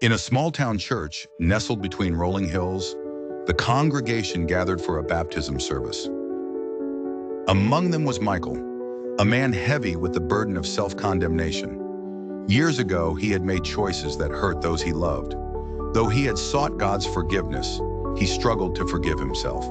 In a small-town church nestled between rolling hills, the congregation gathered for a baptism service. Among them was Michael, a man heavy with the burden of self-condemnation. Years ago, he had made choices that hurt those he loved. Though he had sought God's forgiveness, he struggled to forgive himself.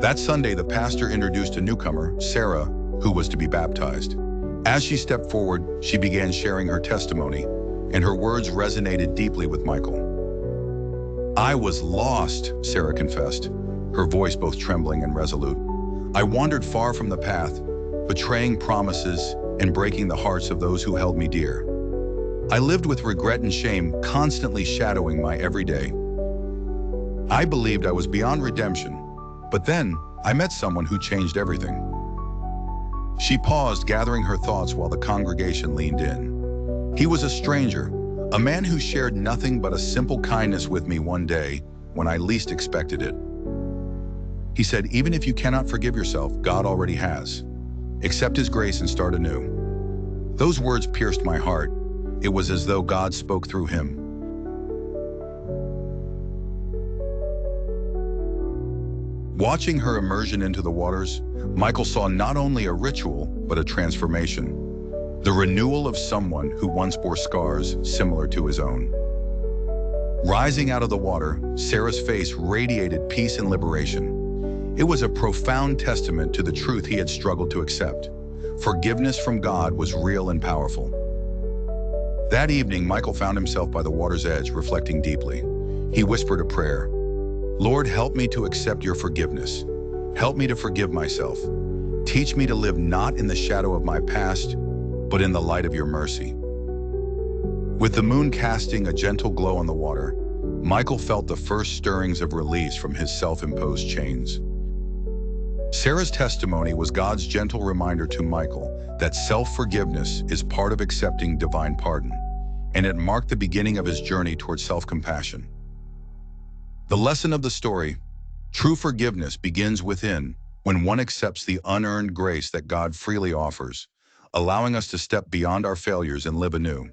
That Sunday, the pastor introduced a newcomer, Sarah, who was to be baptized. As she stepped forward, she began sharing her testimony, and her words resonated deeply with Michael. "I was lost," Sarah confessed, her voice both trembling and resolute. "I wandered far from the path, betraying promises and breaking the hearts of those who held me dear. I lived with regret and shame, constantly shadowing my everyday. I believed I was beyond redemption, but then I met someone who changed everything." She paused, gathering her thoughts while the congregation leaned in. "He was a stranger, a man who shared nothing but a simple kindness with me one day when I least expected it. He said, 'Even if you cannot forgive yourself, God already has. Accept His grace and start anew.' Those words pierced my heart. It was as though God spoke through him. Watching her immersion into the waters, Michael saw not only a ritual, but a transformation. The renewal of someone who once bore scars similar to his own. Rising out of the water, Sarah's face radiated peace and liberation. It was a profound testament to the truth he had struggled to accept. Forgiveness from God was real and powerful. That evening, Michael found himself by the water's edge, reflecting deeply. He whispered a prayer. "Lord, help me to accept your forgiveness. Help me to forgive myself. Teach me to live not in the shadow of my past, but in the light of your mercy." With the moon casting a gentle glow on the water, Michael felt the first stirrings of release from his self-imposed chains. Sarah's testimony was God's gentle reminder to Michael that self-forgiveness is part of accepting divine pardon, and it marked the beginning of his journey towards self-compassion. The lesson of the story: true forgiveness begins within, when one accepts the unearned grace that God freely offers, allowing us to step beyond our failures and live anew.